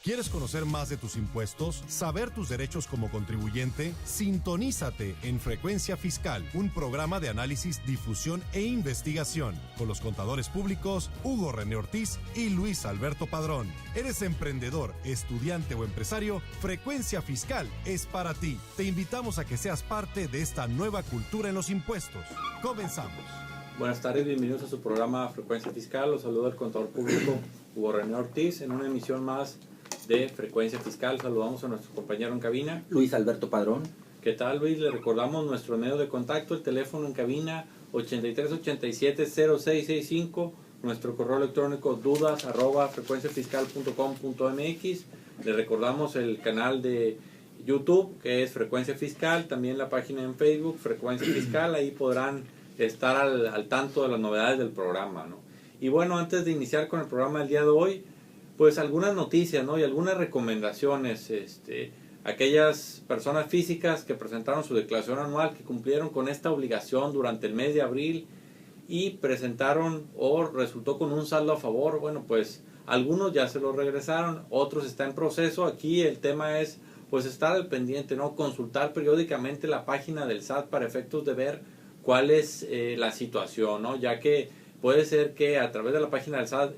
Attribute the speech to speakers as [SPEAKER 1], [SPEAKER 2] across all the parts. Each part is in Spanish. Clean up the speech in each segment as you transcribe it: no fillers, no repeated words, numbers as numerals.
[SPEAKER 1] ¿Quieres conocer más de tus impuestos? ¿Saber tus derechos como contribuyente? Sintonízate en Frecuencia Fiscal, un programa de análisis, difusión e investigación con los contadores públicos Hugo René Ortiz y Luis Alberto Padrón. ¿Eres emprendedor, estudiante o empresario? Frecuencia Fiscal es para ti. Te invitamos a que seas parte de esta nueva cultura en los impuestos. Comenzamos.
[SPEAKER 2] Buenas tardes, bienvenidos a su programa Frecuencia Fiscal. Los saluda el contador público Hugo René Ortiz en una emisión más de Frecuencia Fiscal. Saludamos a nuestro compañero en cabina,
[SPEAKER 3] Luis Alberto Padrón.
[SPEAKER 2] ¿Qué tal, Luis? Le recordamos nuestro medio de contacto, el teléfono en cabina 8387-0665, nuestro correo electrónico dudas@frecuenciafiscal.com.mx. Le recordamos el canal de YouTube, que es Frecuencia Fiscal, también la página en Facebook, Frecuencia Fiscal. Ahí podrán estar al tanto de las novedades del programa, ¿no? Y bueno, antes de iniciar con el programa del día de hoy, pues algunas noticias, ¿no? Y algunas recomendaciones. Aquellas personas físicas que presentaron su declaración anual, que cumplieron con esta obligación durante el mes de abril y presentaron o resultó con un saldo a favor, bueno, pues algunos ya se lo regresaron, otros están en proceso. Aquí el tema es pues estar al pendiente, ¿no? Consultar periódicamente la página del SAT para efectos de ver cuál es la situación, ¿no? Ya que puede ser que a través de la página del SAT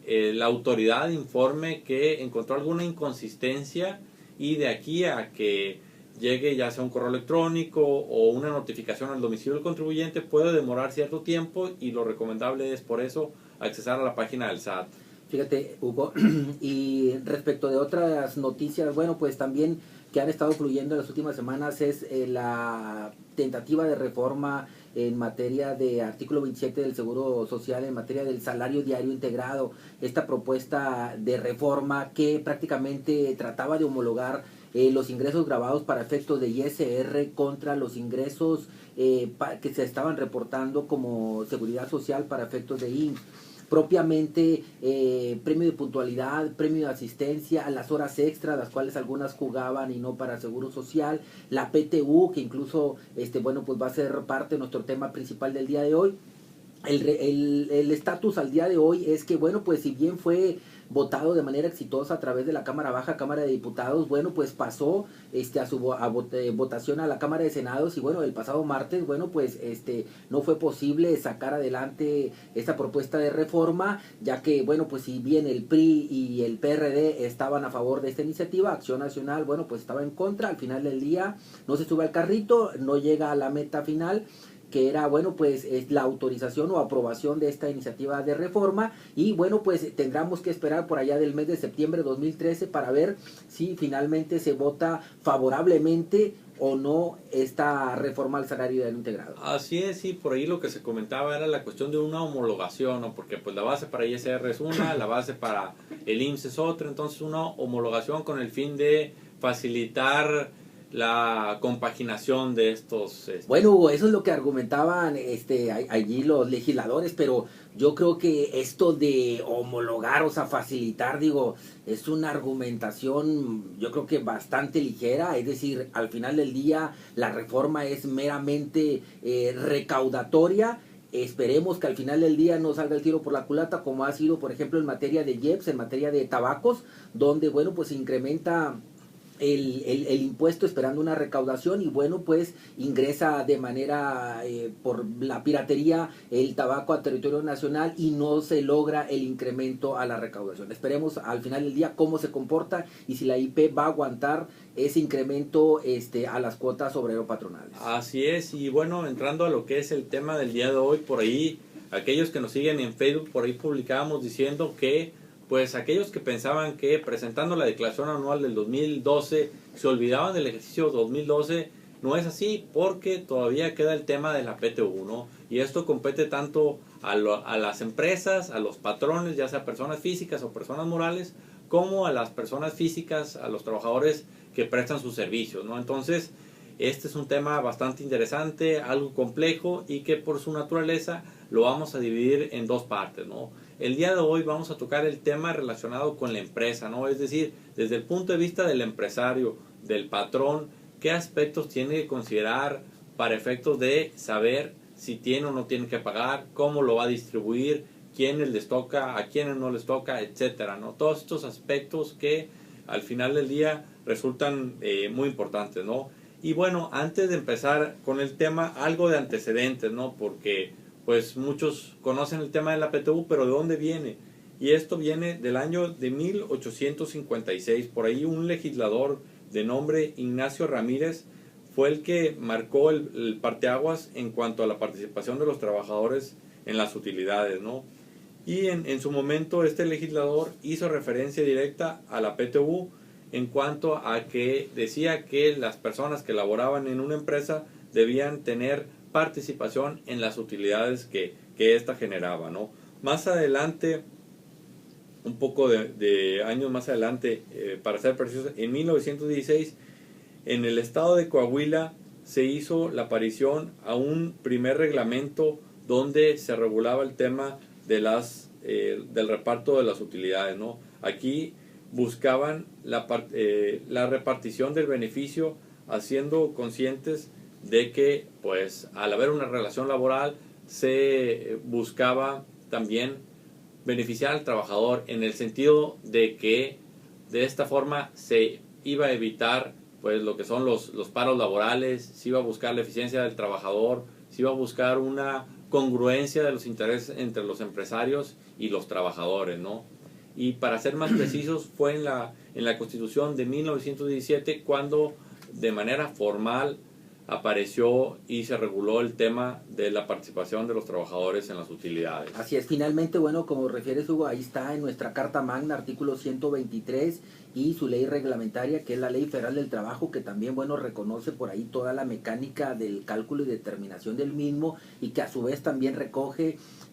[SPEAKER 2] la autoridad informe que encontró alguna inconsistencia, y de aquí a que llegue ya sea un correo electrónico o una notificación al domicilio del contribuyente puede demorar cierto tiempo, y lo recomendable es por eso accesar a la página del SAT.
[SPEAKER 3] Fíjate, Hugo, y respecto de otras noticias, bueno, pues también que han estado fluyendo en las últimas semanas es la tentativa de reforma en materia de artículo 27 del Seguro Social, en materia del salario diario integrado. Esta propuesta de reforma que prácticamente trataba de homologar los ingresos grabados para efectos de ISR contra los ingresos que se estaban reportando como seguridad social para efectos de IMSS. Propiamente premio de puntualidad, premio de asistencia, las horas extras, las cuales algunas jugaban y no para seguro social, la PTU, que incluso bueno, pues va a ser parte de nuestro tema principal del día de hoy. El estatus al día de hoy es que, bueno, pues si bien fue votado de manera exitosa a través de la Cámara Baja, Cámara de Diputados, bueno, pues pasó a su votación a la Cámara de Senados, y bueno, el pasado martes, bueno, pues no fue posible sacar adelante esta propuesta de reforma, ya que, bueno, pues si bien el PRI y el PRD estaban a favor de esta iniciativa, Acción Nacional, bueno, pues estaba en contra. Al final del día no se sube al carrito, no llega a la meta final, que era, bueno, pues la autorización o aprobación de esta iniciativa de reforma, y bueno, pues tendremos que esperar por allá del mes de septiembre de 2013 para ver si finalmente se vota favorablemente o no esta reforma al salario diario integrado.
[SPEAKER 2] Así es, sí, por ahí lo que se comentaba era la cuestión de una homologación, ¿no? Porque pues la base para ISR es una, la base para el IMSS es otra, entonces una homologación con el fin de facilitar la compaginación de estos.
[SPEAKER 3] Bueno, eso es lo que argumentaban allí los legisladores, pero yo creo que esto de homologar, o sea, facilitar, digo, es una argumentación, yo creo que bastante ligera. Es decir, al final del día la reforma es meramente recaudatoria. Esperemos que al final del día no salga el tiro por la culata, como ha sido, por ejemplo, en materia de IEPS, en materia de tabacos, donde, bueno, pues se incrementa el impuesto esperando una recaudación, y bueno, pues ingresa de manera por la piratería el tabaco a territorio nacional y no se logra el incremento a la recaudación. Esperemos al final del día cómo se comporta y si la IP va a aguantar ese incremento a las cuotas obrero-patronales.
[SPEAKER 2] Así es, y bueno, entrando a lo que es el tema del día de hoy, por ahí, aquellos que nos siguen en Facebook, por ahí publicábamos diciendo que pues aquellos que pensaban que presentando la declaración anual del 2012 se olvidaban del ejercicio 2012, no es así, porque todavía queda el tema de la PTU, ¿no? Y esto compete tanto a las empresas, a los patrones, ya sea personas físicas o personas morales, como a las personas físicas, a los trabajadores que prestan sus servicios, ¿no? Entonces, este es un tema bastante interesante, algo complejo, y que por su naturaleza lo vamos a dividir en dos partes, ¿no? El día de hoy vamos a tocar el tema relacionado con la empresa, ¿no? Es decir, desde el punto de vista del empresario, del patrón, qué aspectos tiene que considerar para efectos de saber si tiene o no tiene que pagar, cómo lo va a distribuir, quiénes les toca, a quiénes no les toca, etcétera, ¿no? Todos estos aspectos que al final del día resultan muy importantes, ¿no? Y bueno, antes de empezar con el tema, algo de antecedentes, ¿no? Porque pues muchos conocen el tema de la PTU, pero ¿de dónde viene? Y esto viene del año de 1856. Por ahí un legislador de nombre Ignacio Ramírez fue el que marcó el parteaguas en cuanto a la participación de los trabajadores en las utilidades, ¿no? Y en su momento este legislador hizo referencia directa a la PTU en cuanto a que decía que las personas que laboraban en una empresa debían tener participación en las utilidades que ésta generaba, ¿no? Más adelante, un poco de años más adelante, para ser precisos, en 1916, en el estado de Coahuila se hizo la aparición a un primer reglamento donde se regulaba el tema de del reparto de las utilidades, ¿no? Aquí buscaban la repartición del beneficio, haciendo conscientes de que pues al haber una relación laboral se buscaba también beneficiar al trabajador, en el sentido de que de esta forma se iba a evitar pues lo que son los paros laborales, se iba a buscar la eficiencia del trabajador, se iba a buscar una congruencia de los intereses entre los empresarios y los trabajadores, ¿no? Y para ser más precisos, fue en la Constitución de 1917 cuando de manera formal apareció y se reguló el tema de la participación de los trabajadores en las utilidades.
[SPEAKER 3] Así es, finalmente, bueno, como refieres, Hugo, ahí está en nuestra Carta Magna, artículo 123, y su ley reglamentaria, que es la Ley Federal del Trabajo, que también, bueno, reconoce por ahí toda la mecánica del cálculo y determinación del mismo, y que a su vez también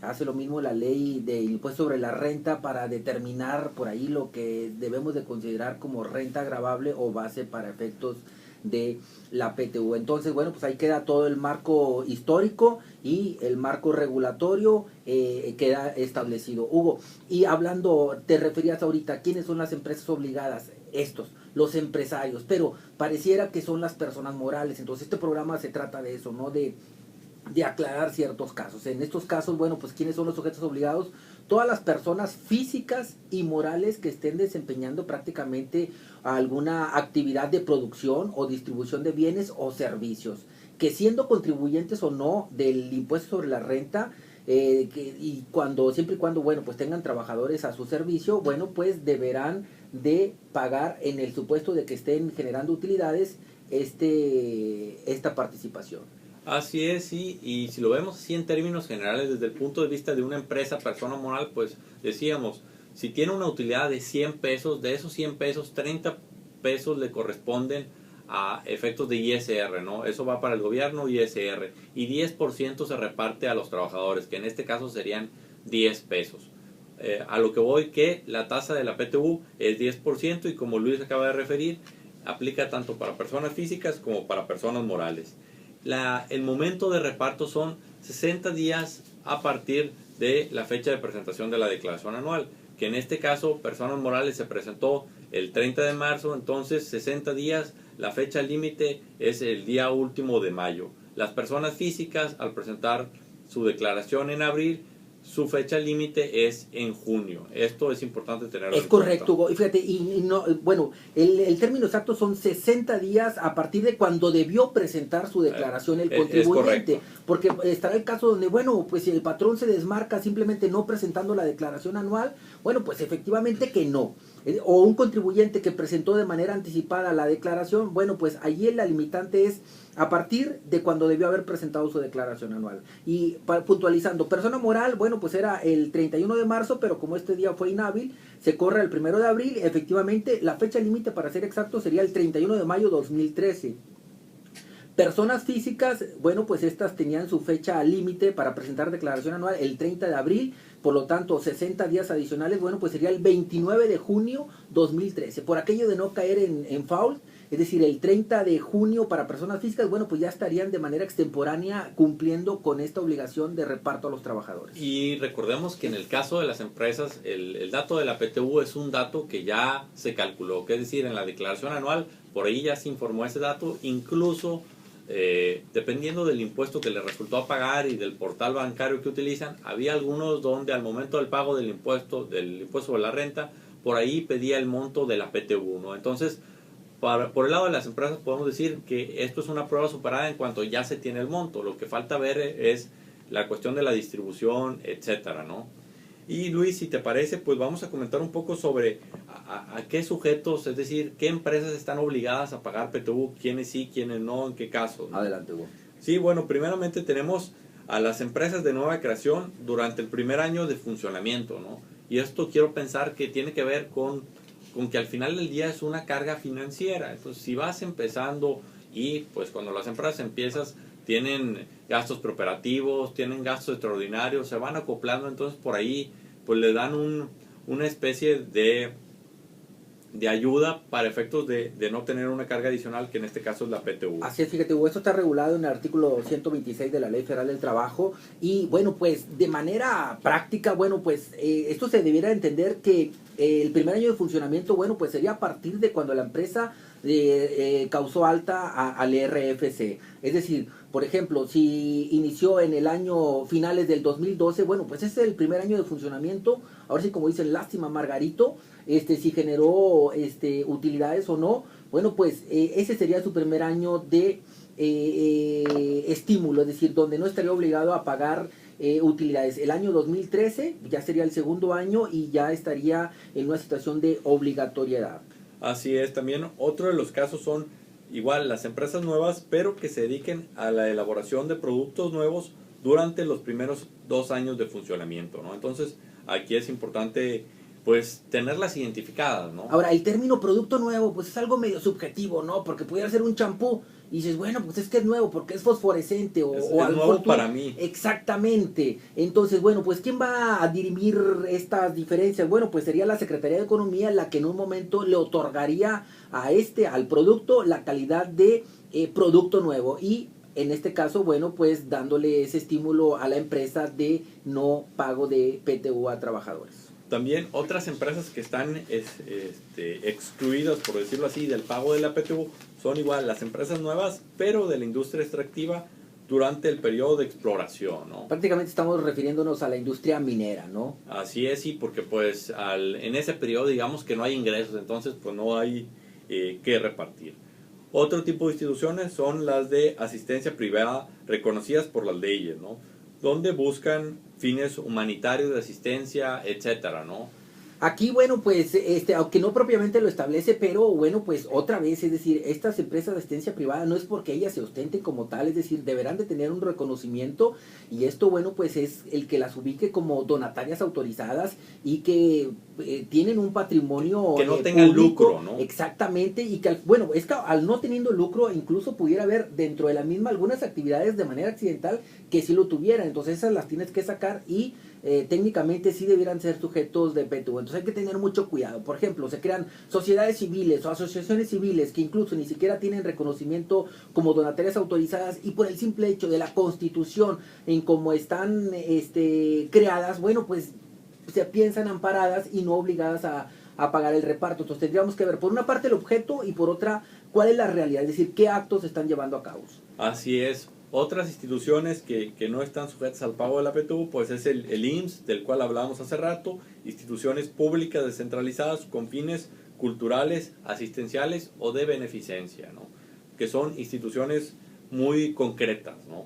[SPEAKER 3] hace lo mismo la ley de impuesto sobre la renta para determinar por ahí lo que debemos de considerar como renta agravable o base para efectos de la PTU. Entonces, bueno, pues ahí queda todo el marco histórico y el marco regulatorio queda establecido. Hugo, y hablando, te referías ahorita, ¿quiénes son las empresas obligadas? Los empresarios, pero pareciera que son las personas morales. Entonces este programa se trata de eso, ¿no? De aclarar ciertos casos. En estos casos, bueno, pues ¿quiénes son los sujetos obligados? Todas las personas físicas y morales que estén desempeñando prácticamente alguna actividad de producción o distribución de bienes o servicios, que siendo contribuyentes o no del impuesto sobre la renta, siempre y cuando, bueno, pues tengan trabajadores a su servicio, bueno, pues deberán de pagar, en el supuesto de que estén generando utilidades, esta participación.
[SPEAKER 2] Así es, sí, y si lo vemos así en términos generales, desde el punto de vista de una empresa, persona moral, pues decíamos, si tiene una utilidad de 100 pesos, de esos 100 pesos, 30 pesos le corresponden a efectos de ISR, ¿no? Eso va para el gobierno, ISR, y 10% se reparte a los trabajadores, que en este caso serían 10 pesos. A lo que voy, que la tasa de la PTU es 10%, y como Luis acaba de referir, aplica tanto para personas físicas como para personas morales. El momento de reparto son 60 días a partir de la fecha de presentación de la declaración anual, que en este caso personas morales se presentó el 30 de marzo, entonces 60 días, la fecha límite es el día último de mayo. Las personas físicas, al presentar su declaración en abril, su fecha límite es en junio. Esto es importante tenerlo en cuenta.
[SPEAKER 3] Es correcto, Hugo. Y fíjate, bueno, el término exacto son 60 días a partir de cuando debió presentar su declaración el contribuyente. Porque estará el caso donde, bueno, pues si el patrón se desmarca simplemente no presentando la declaración anual, bueno, pues efectivamente que no. O un contribuyente que presentó de manera anticipada la declaración, bueno, pues allí la limitante es a partir de cuando debió haber presentado su declaración anual. Y puntualizando, persona moral, bueno, pues era el 31 de marzo, pero como este día fue inhábil, se corre el 1 de abril, efectivamente la fecha límite, para ser exacto, sería el 31 de mayo 2013. Personas físicas, bueno, pues estas tenían su fecha límite para presentar declaración anual el 30 de abril, por lo tanto 60 días adicionales, bueno, pues sería el 29 de junio 2013. Por aquello de no caer en foul, es decir, el 30 de junio para personas físicas, bueno, pues ya estarían de manera extemporánea cumpliendo con esta obligación de reparto a los trabajadores.
[SPEAKER 2] Y recordemos que en el caso de las empresas, el dato de la PTU es un dato que ya se calculó, que es decir, en la declaración anual, por ahí ya se informó ese dato, incluso dependiendo del impuesto que le resultó a pagar y del portal bancario que utilizan, había algunos donde al momento del pago del impuesto sobre la renta, por ahí pedía el monto de la PTU, ¿no? Entonces, por el lado de las empresas podemos decir que esto es una prueba superada en cuanto ya se tiene el monto. Lo que falta ver es la cuestión de la distribución, etcétera, ¿no? Y Luis, si te parece, pues vamos a comentar un poco sobre a qué sujetos, es decir, qué empresas están obligadas a pagar PTU, quiénes sí, quiénes no, en qué casos, ¿no?
[SPEAKER 3] Adelante, Hugo.
[SPEAKER 2] Sí, bueno, primeramente tenemos a las empresas de nueva creación durante el primer año de funcionamiento, ¿no? Y esto quiero pensar que tiene que ver con que al final del día es una carga financiera. Entonces, si vas empezando y pues cuando las empresas empiezas tienen gastos preoperativos, tienen gastos extraordinarios, se van acoplando, entonces por ahí pues le dan una especie de ayuda para efectos de no tener una carga adicional, que en este caso es la PTU.
[SPEAKER 3] Así es, fíjate, Hugo, esto está regulado en el artículo 126 de la Ley Federal del Trabajo y bueno, pues de manera práctica, bueno, pues esto se debiera entender que el primer año de funcionamiento, bueno, pues sería a partir de cuando la empresa causó alta al RFC. Es decir, por ejemplo, si inició en el año finales del 2012, bueno, pues ese es el primer año de funcionamiento. Ahora sí, como dicen, lástima Margarito, si generó utilidades o no. Bueno, pues ese sería su primer año de estímulo, es decir, donde no estaría obligado a pagar utilidades. El año 2013 ya sería el segundo año y ya estaría en una situación de obligatoriedad.
[SPEAKER 2] Así es, también otro de los casos son igual las empresas nuevas, pero que se dediquen a la elaboración de productos nuevos durante los primeros 2 años de funcionamiento, ¿no? Entonces, aquí es importante pues tenerlas identificadas, ¿no?
[SPEAKER 3] Ahora, el término producto nuevo, pues es algo medio subjetivo, ¿no? Porque pudiera ser un champú y dices, bueno, pues es que es nuevo porque es fosforescente o algo
[SPEAKER 2] nuevo para mí.
[SPEAKER 3] Exactamente. Entonces, bueno, pues ¿quién va a dirimir estas diferencias? Bueno, pues sería la Secretaría de Economía la que en un momento le otorgaría al producto la calidad de producto nuevo y en este caso, bueno, pues dándole ese estímulo a la empresa de no pago de PTU a trabajadores.
[SPEAKER 2] También otras empresas que están excluidas, por decirlo así, del pago de la PTU son igual las empresas nuevas, pero de la industria extractiva durante el periodo de exploración, ¿no?
[SPEAKER 3] Prácticamente estamos refiriéndonos a la industria minera, ¿no?
[SPEAKER 2] Así es, sí, porque pues en ese periodo digamos que no hay ingresos, entonces pues no hay que repartir. Otro tipo de instituciones son las de asistencia privada reconocidas por las leyes, ¿no? Donde buscan fines humanitarios de asistencia, etcétera, ¿no?
[SPEAKER 3] Aquí, bueno, pues, aunque no propiamente lo establece, pero bueno, pues otra vez, es decir, estas empresas de asistencia privada no es porque ellas se ostenten como tal, es decir, deberán de tener un reconocimiento y esto, bueno, pues es el que las ubique como donatarias autorizadas y que tienen un patrimonio
[SPEAKER 2] que no tengan
[SPEAKER 3] público,
[SPEAKER 2] lucro, ¿no?
[SPEAKER 3] Exactamente, y que, bueno, es que al no teniendo lucro, incluso pudiera haber dentro de la misma algunas actividades de manera accidental que sí lo tuvieran, entonces esas las tienes que sacar y técnicamente sí debieran ser sujetos de PTU. Entonces hay que tener mucho cuidado. Por ejemplo, se crean sociedades civiles o asociaciones civiles que incluso ni siquiera tienen reconocimiento como donatarias autorizadas y por el simple hecho de la constitución en cómo están creadas, bueno, pues se piensan amparadas y no obligadas a pagar el reparto. Entonces tendríamos que ver por una parte el objeto y por otra cuál es la realidad, es decir, qué actos se están llevando a cabo.
[SPEAKER 2] Así es. Otras instituciones que no están sujetas al pago de la PTU, pues es el IMSS, del cual hablábamos hace rato, instituciones públicas descentralizadas con fines culturales, asistenciales o de beneficencia, ¿no? Que son instituciones muy concretas, ¿no?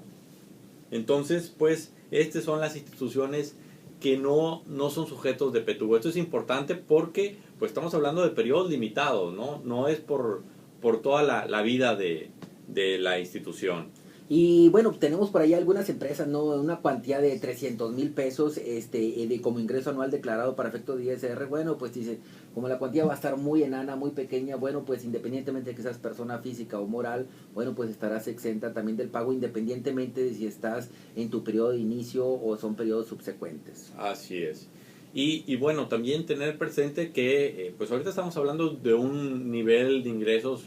[SPEAKER 2] Entonces, pues, estas son las instituciones que no son sujetos de PTU. Esto es importante porque pues estamos hablando de periodos limitados, ¿no? No es por toda la vida de la institución.
[SPEAKER 3] Y bueno, tenemos por ahí algunas empresas, ¿no? Una cuantía de 300,000 pesos como ingreso anual declarado para efectos de ISR. Bueno, pues dice, como la cuantía va a estar muy enana, muy pequeña, bueno, pues independientemente de que seas persona física o moral, bueno, pues estarás exenta también del pago independientemente de si estás en tu periodo de inicio o son periodos subsecuentes.
[SPEAKER 2] Así es. Y bueno, también tener presente que pues ahorita estamos hablando de un nivel de ingresos,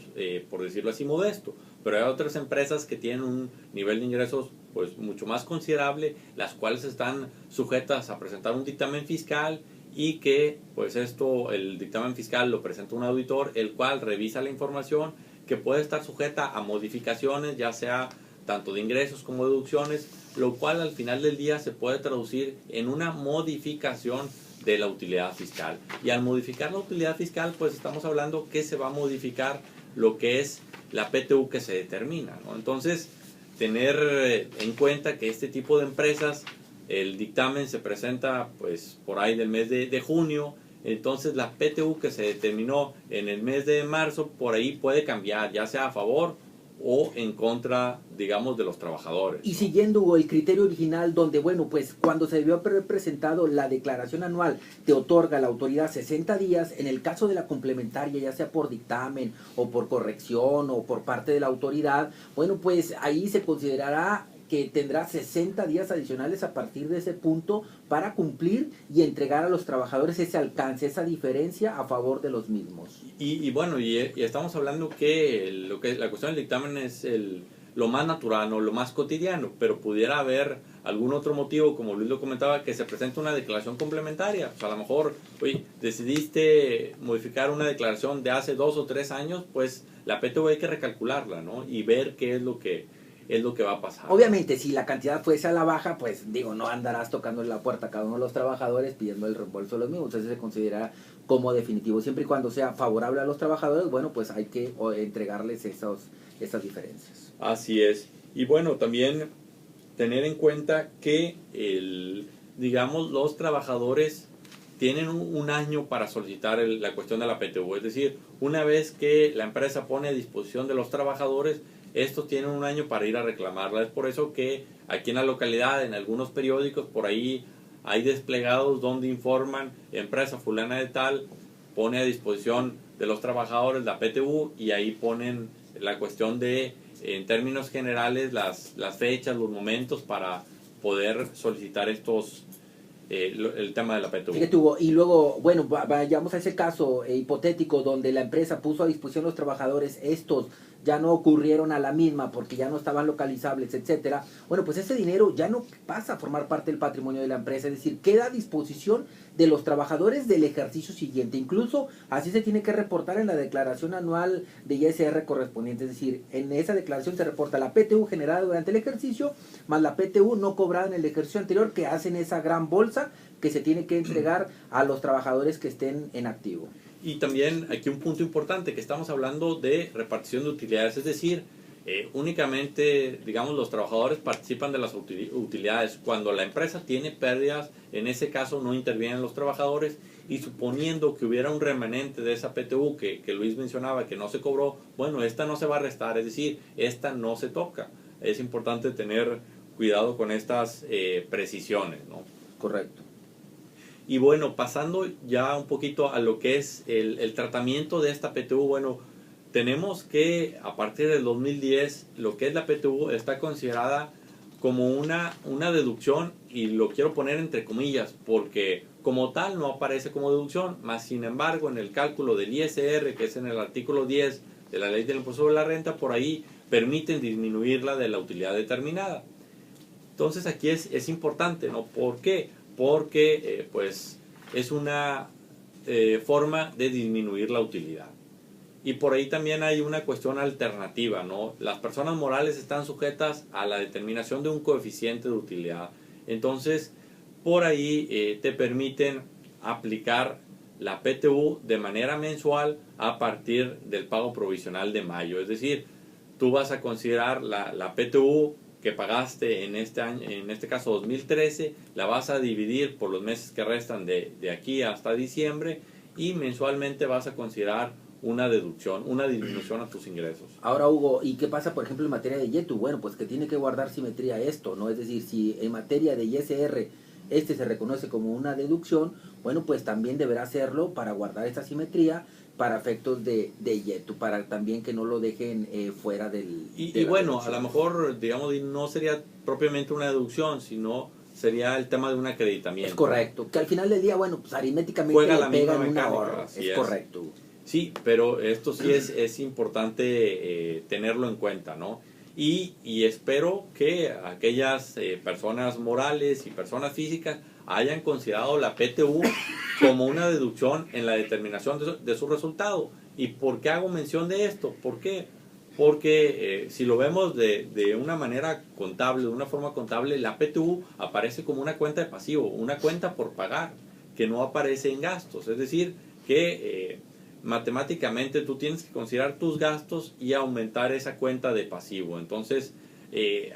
[SPEAKER 2] por decirlo así, modesto, pero hay otras empresas que tienen un nivel de ingresos pues mucho más considerable, las cuales están sujetas a presentar un dictamen fiscal y que pues el dictamen fiscal lo presenta un auditor, el cual revisa la información que puede estar sujeta a modificaciones, ya sea tanto de ingresos como deducciones, lo cual al final del día se puede traducir en una modificación de la utilidad fiscal. Y al modificar la utilidad fiscal, pues estamos hablando que se va a modificar lo que es la PTU que se determina, ¿no? Entonces, tener en cuenta que este tipo de empresas, el dictamen se presenta pues por ahí del mes de junio, entonces la PTU que se determinó en el mes de marzo, por ahí puede cambiar, ya sea a favor o en contra, digamos, de los trabajadores,
[SPEAKER 3] Y
[SPEAKER 2] ¿no?
[SPEAKER 3] siguiendo el criterio original donde, bueno, pues cuando se debió haber presentado la declaración anual, te otorga la autoridad 60 días, en el caso de la complementaria, ya sea por dictamen o por corrección o por parte de la autoridad, bueno, pues ahí se considerará que tendrá 60 días adicionales a partir de ese punto para cumplir y entregar a los trabajadores ese alcance, esa diferencia a favor de los mismos.
[SPEAKER 2] Y bueno, y estamos hablando que la cuestión del dictamen es lo más natural, ¿no? Lo más cotidiano, pero pudiera haber algún otro motivo, como Luis lo comentaba, que se presente una declaración complementaria. O sea, a lo mejor, oye, decidiste modificar una declaración de hace 2 o 3 años, pues la PTU hay que recalcularla, ¿no? Y ver qué es lo que va a pasar.
[SPEAKER 3] Obviamente, si la cantidad fuese a la baja, pues digo, no andarás tocando en la puerta a cada uno de los trabajadores pidiendo el reembolso de los mismos. Entonces se considera como definitivo. Siempre y cuando sea favorable a los trabajadores, bueno, pues hay que entregarles esas diferencias.
[SPEAKER 2] Así es. Y bueno, también tener en cuenta que digamos, los trabajadores tienen un año para solicitar la cuestión de la PTU. Es decir, una vez que la empresa pone a disposición de los trabajadores, estos tienen un año para ir a reclamarla. Es por eso que aquí en la localidad, en algunos periódicos, por ahí hay desplegados donde informan, empresa fulana de tal, pone a disposición de los trabajadores la PTU, y ahí ponen la cuestión de, en términos generales, las fechas, los momentos para poder solicitar el tema de la PTU.
[SPEAKER 3] Fíjate, Hugo, y luego, bueno, vayamos a ese caso hipotético donde la empresa puso a disposición los trabajadores, estos ya no ocurrieron a la misma porque ya no estaban localizables, etcétera. Bueno, pues ese dinero ya no pasa a formar parte del patrimonio de la empresa, es decir, queda a disposición de los trabajadores del ejercicio siguiente. Incluso así se tiene que reportar en la declaración anual de ISR correspondiente, es decir, en esa declaración se reporta la PTU generada durante el ejercicio más la PTU no cobrada en el ejercicio anterior, que hacen esa gran bolsa que se tiene que entregar a los trabajadores que estén en activo.
[SPEAKER 2] Y también aquí un punto importante, que estamos hablando de repartición de utilidades, es decir, únicamente, digamos, los trabajadores participan de las utilidades. Cuando la empresa tiene pérdidas, en ese caso no intervienen los trabajadores, y suponiendo que hubiera un remanente de esa PTU que Luis mencionaba que no se cobró, bueno, esta no se va a restar, es decir, esta no se toca. Es importante tener cuidado con estas precisiones, ¿no?
[SPEAKER 3] Correcto.
[SPEAKER 2] Y bueno, pasando ya un poquito a lo que es el tratamiento de esta PTU, bueno, tenemos que a partir del 2010 lo que es la PTU está considerada como una deducción, y lo quiero poner entre comillas porque como tal no aparece como deducción, más sin embargo en el cálculo del ISR, que es en el artículo 10 de la Ley del Impuesto sobre la Renta, por ahí permiten disminuirla de la utilidad determinada. Entonces aquí es importante, ¿no? ¿Por qué? Porque pues es una forma de disminuir la utilidad. Y por ahí también hay una cuestión alternativa, ¿no? Las personas morales están sujetas a la determinación de un coeficiente de utilidad. Entonces, por ahí te permiten aplicar la PTU de manera mensual a partir del pago provisional de mayo. Es decir, tú vas a considerar la PTU que pagaste en este año, en este caso 2013, la vas a dividir por los meses que restan de aquí hasta diciembre, y mensualmente vas a considerar una deducción, una disminución a tus ingresos.
[SPEAKER 3] Ahora, Hugo, ¿y qué pasa, por ejemplo, en materia de YETU? Bueno, pues que tiene que guardar simetría esto, ¿no? Es decir, si en materia de ISR se reconoce como una deducción, bueno, pues también deberá hacerlo para guardar esta simetría para efectos de YETU, para también que no lo dejen fuera del...
[SPEAKER 2] Y bueno, a lo mejor, digamos, no sería propiamente una deducción, sino sería el tema de un acreditamiento.
[SPEAKER 3] Es correcto, que al final del día, bueno, pues aritméticamente
[SPEAKER 2] juega
[SPEAKER 3] le
[SPEAKER 2] la
[SPEAKER 3] pegan
[SPEAKER 2] misma
[SPEAKER 3] un
[SPEAKER 2] mecánica,
[SPEAKER 3] ahorro. Es correcto.
[SPEAKER 2] Sí, pero esto sí es importante tenerlo en cuenta, ¿no? Y espero que aquellas personas morales y personas físicas hayan considerado la PTU como una deducción en la determinación de su resultado. ¿Y por qué hago mención de esto? ¿Por qué? Porque si lo vemos de una manera contable, de una forma contable, la PTU aparece como una cuenta de pasivo, una cuenta por pagar. que no aparece en gastos. Es decir, que matemáticamente tú tienes que considerar tus gastos y aumentar esa cuenta de pasivo. Entonces,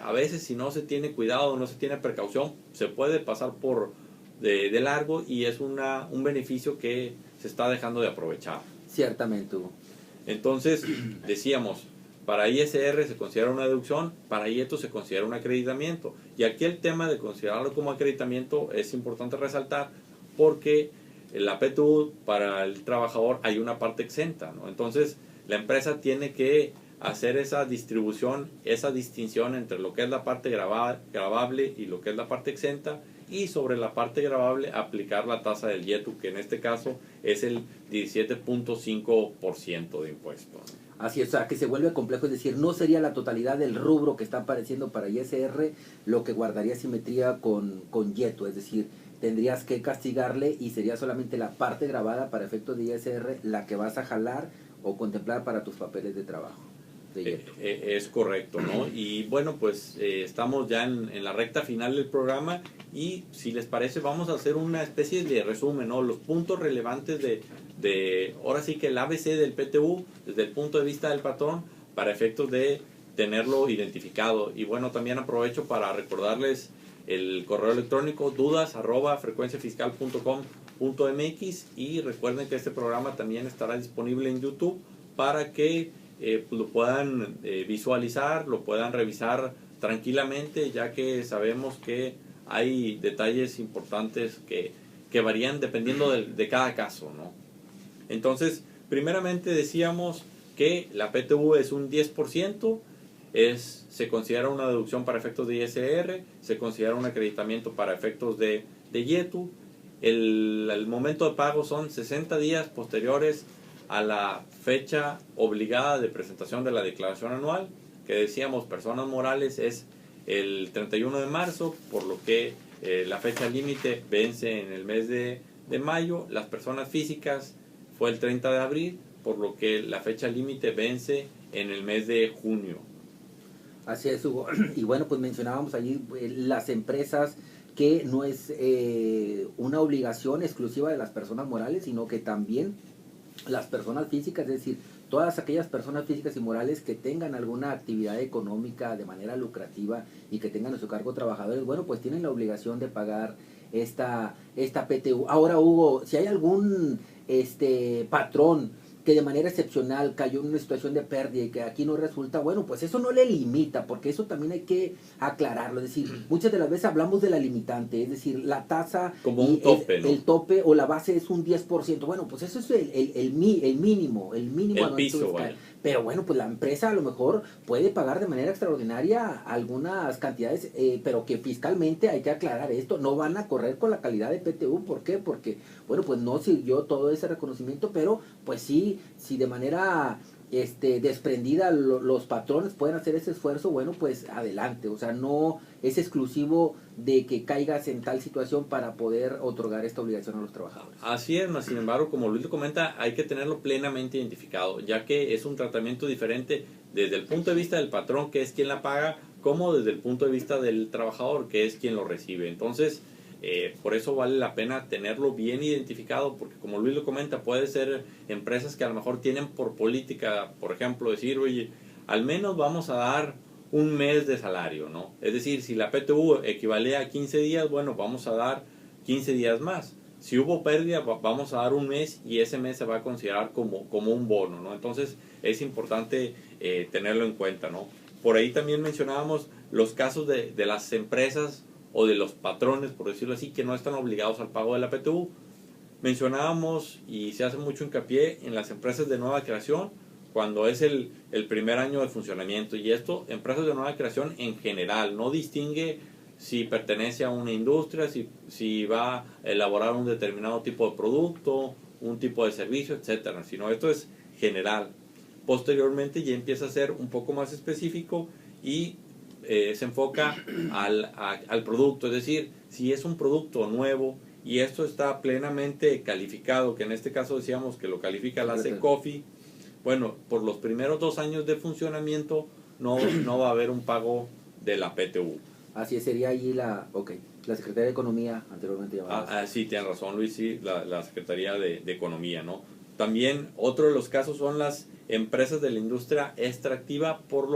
[SPEAKER 2] a veces si no se tiene cuidado, no se tiene precaución, se puede pasar de largo y es un beneficio que se está dejando de aprovechar.
[SPEAKER 3] Ciertamente, Hugo.
[SPEAKER 2] Entonces, decíamos, para ISR se considera una deducción, para IETO se considera un acreditamiento. Y aquí el tema de considerarlo como acreditamiento es importante resaltar porque en la PTU para el trabajador hay una parte exenta, ¿no? Entonces, la empresa tiene que hacer esa distribución, esa distinción entre lo que es la parte gravable y lo que es la parte exenta, y sobre la parte gravable aplicar la tasa del IETU, que en este caso es el 17.5% de impuesto.
[SPEAKER 3] Así es, o sea, que se vuelve complejo, es decir, no sería la totalidad del rubro que está apareciendo para ISR lo que guardaría simetría con IETU, es decir, tendrías que castigarle y sería solamente la parte grabada para efectos de ISR la que vas a jalar o contemplar para tus papeles de trabajo.
[SPEAKER 2] Es correcto, ¿no? Y bueno, pues estamos ya en la recta final del programa y si les parece vamos a hacer una especie de resumen, ¿no? Los puntos relevantes de ahora sí que el ABC del PTU desde el punto de vista del patrón para efectos de tenerlo identificado. Y bueno, también aprovecho para recordarles el correo electrónico dudas@frecuenciafiscal.com.mx y recuerden que este programa también estará disponible en YouTube para que lo puedan visualizar, lo puedan revisar tranquilamente, ya que sabemos que hay detalles importantes que varían dependiendo de cada caso, ¿no? Entonces, primeramente decíamos que la PTU es un 10%, se considera una deducción para efectos de ISR, se considera un acreditamiento para efectos de IETU. El momento de pago son 60 días posteriores a la fecha obligada de presentación de la declaración anual, que decíamos personas morales es el 31 de marzo, por lo que la fecha límite vence en el mes de mayo. Las personas físicas fue el 30 de abril, por lo que la fecha límite vence en el mes de junio.
[SPEAKER 3] Así es, Hugo. Y bueno, pues mencionábamos allí las empresas, que no es una obligación exclusiva de las personas morales, sino que también las personas físicas, es decir, todas aquellas personas físicas y morales que tengan alguna actividad económica de manera lucrativa y que tengan a su cargo trabajadores, bueno, pues tienen la obligación de pagar esta PTU. Ahora, Hugo, si hay algún patrón que de manera excepcional cayó en una situación de pérdida y que aquí no resulta, bueno, pues eso no le limita, porque eso también hay que aclararlo. Es decir, muchas de las veces hablamos de la limitante, es decir, la tasa
[SPEAKER 2] como un tope, ¿no?
[SPEAKER 3] El tope o la base es un 10%. Bueno, pues eso es el mínimo. El
[SPEAKER 2] piso, vale.
[SPEAKER 3] Pero bueno, pues la empresa a lo mejor puede pagar de manera extraordinaria algunas cantidades, pero que fiscalmente hay que aclarar esto, no van a correr con la calidad de PTU. ¿Por qué? Porque, bueno, pues no sirvió todo ese reconocimiento, pero pues sí, si de manera desprendida los patrones pueden hacer ese esfuerzo, bueno, pues adelante. O sea, no es exclusivo de que caigas en tal situación para poder otorgar esta obligación a los trabajadores.
[SPEAKER 2] Así es, sin embargo, como Luis lo comenta, hay que tenerlo plenamente identificado, ya que es un tratamiento diferente desde el punto de vista del patrón, que es quien la paga, como desde el punto de vista del trabajador, que es quien lo recibe. Entonces, por eso vale la pena tenerlo bien identificado, porque como Luis lo comenta, puede ser empresas que a lo mejor tienen por política, por ejemplo, decir, oye, al menos vamos a dar un mes de salario, ¿no? Es decir, si la PTU equivale a 15 días, bueno, vamos a dar 15 días más. Si hubo pérdida, vamos a dar un mes y ese mes se va a considerar como un bono, ¿no? Entonces, es importante tenerlo en cuenta, ¿no? Por ahí también mencionábamos los casos de las empresas o de los patrones, por decirlo así, que no están obligados al pago de la PTU. Mencionábamos, y se hace mucho hincapié, en las empresas de nueva creación, cuando es el primer año de funcionamiento. Y esto, empresas de nueva creación en general, no distingue si pertenece a una industria, si va a elaborar un determinado tipo de producto, un tipo de servicio, etcétera, sino esto es general. Posteriormente ya empieza a ser un poco más específico y se enfoca al producto, es decir, si es un producto nuevo y esto está plenamente calificado, que en este caso decíamos que lo califica la CECOFI, bueno, por los primeros 2 años de funcionamiento no va a haber un pago de la PTU.
[SPEAKER 3] Así sería allí La Secretaría de Economía, anteriormente llamada.
[SPEAKER 2] Sí, tienes razón, Luis, sí, la Secretaría de Economía, ¿no? También otro de los casos son las empresas de la industria extractiva por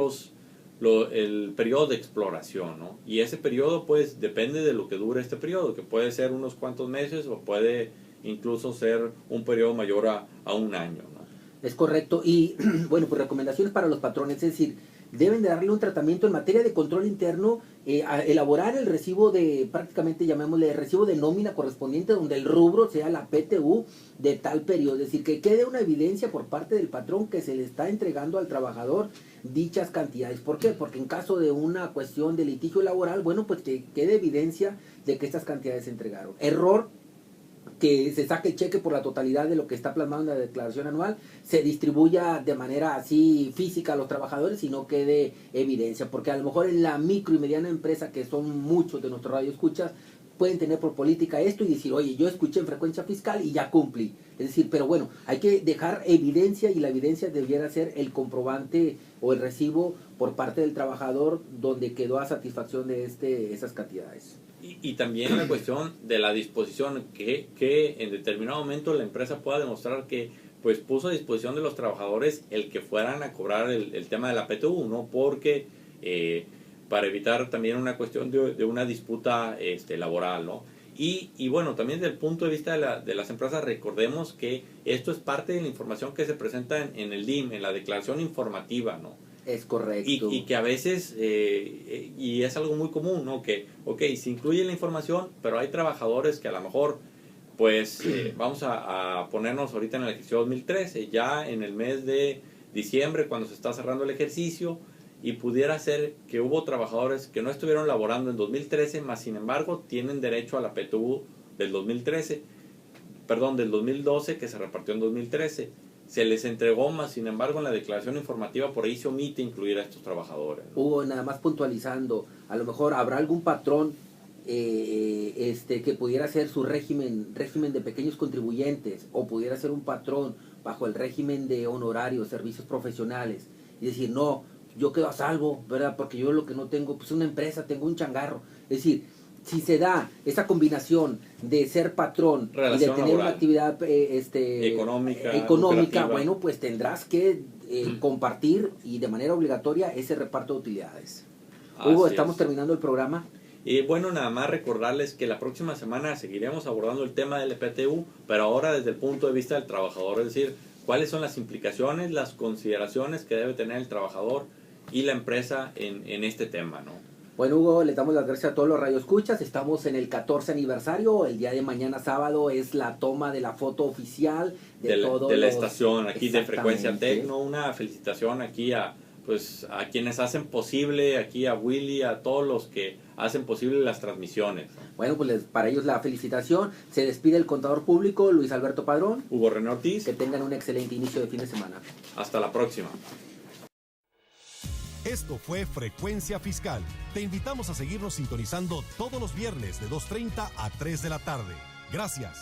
[SPEAKER 2] el periodo de exploración, ¿no? Y ese periodo, pues, depende de lo que dure este periodo, que puede ser unos cuantos meses o puede incluso ser un periodo mayor a un año, ¿no?
[SPEAKER 3] Es correcto. Y, bueno, pues recomendaciones para los patrones, es decir, deben de darle un tratamiento en materia de control interno, a elaborar el recibo de, prácticamente llamémosle, recibo de nómina correspondiente donde el rubro sea la PTU de tal periodo, es decir, que quede una evidencia por parte del patrón que se le está entregando al trabajador dichas cantidades. ¿Por qué? Porque en caso de una cuestión de litigio laboral, bueno, pues que quede evidencia de que estas cantidades se entregaron. Error: que se saque el cheque por la totalidad de lo que está plasmado en la declaración anual, se distribuya de manera así física a los trabajadores y no quede evidencia, porque a lo mejor en la micro y mediana empresa, que son muchos de nuestros radioescuchas, pueden tener por política esto y decir, oye, yo escuché en frecuencia fiscal y ya cumplí. Es decir, pero bueno, hay que dejar evidencia, y la evidencia debiera ser el comprobante o el recibo por parte del trabajador donde quedó a satisfacción de esas cantidades.
[SPEAKER 2] Y también la cuestión de la disposición, que en determinado momento la empresa pueda demostrar que pues puso a disposición de los trabajadores el que fueran a cobrar el tema de la PTU, ¿no? Porque para evitar también una cuestión de una disputa laboral, ¿no? Y bueno, también desde el punto de vista de las empresas, recordemos que esto es parte de la información que se presenta en el DIM, en la declaración informativa, ¿no?
[SPEAKER 3] Es correcto.
[SPEAKER 2] Y que a veces, y es algo muy común, ¿no? Que, se incluye la información, pero hay trabajadores que a lo mejor, pues, vamos a ponernos ahorita en el ejercicio 2013, ya en el mes de diciembre, cuando se está cerrando el ejercicio, y pudiera ser que hubo trabajadores que no estuvieron laborando en 2013, más sin embargo tienen derecho a la PTU del 2012, que se repartió en 2013. Se les entregó, más sin embargo en la declaración informativa por ahí se omite incluir a estos trabajadores, ¿no?
[SPEAKER 3] Hugo, nada más puntualizando, a lo mejor habrá algún patrón que pudiera ser su régimen de pequeños contribuyentes, o pudiera ser un patrón bajo el régimen de honorarios, servicios profesionales, y decir, no, yo quedo a salvo, ¿verdad? Porque yo lo que no tengo, pues una empresa, tengo un changarro. Es decir, si se da esa combinación de ser patrón
[SPEAKER 2] relación
[SPEAKER 3] y de tener
[SPEAKER 2] laboral,
[SPEAKER 3] una actividad económica, bueno, pues tendrás que compartir y de manera obligatoria ese reparto de utilidades. Hugo, estamos terminando el programa.
[SPEAKER 2] Bueno, nada más recordarles que la próxima semana seguiremos abordando el tema del PTU, pero ahora desde el punto de vista del trabajador, es decir, cuáles son las implicaciones, las consideraciones que debe tener el trabajador y la empresa en este tema, ¿no?
[SPEAKER 3] Bueno, Hugo, le damos las gracias a todos los radioescuchas. Estamos en el 14 aniversario. El día de mañana sábado es la toma de la foto oficial de
[SPEAKER 2] la estación aquí de Frecuencia Tecno. Una felicitación aquí a quienes hacen posible, aquí a Willy, a todos los que hacen posible las transmisiones, ¿no?
[SPEAKER 3] Bueno, pues para ellos la felicitación. Se despide el contador público Luis Alberto Padrón.
[SPEAKER 2] Hugo René Ortiz.
[SPEAKER 3] Que tengan un excelente inicio de fin de semana.
[SPEAKER 2] Hasta la próxima.
[SPEAKER 1] Esto fue Frecuencia Fiscal. Te invitamos a seguirnos sintonizando todos los viernes de 2:30 a 3 de la tarde. Gracias.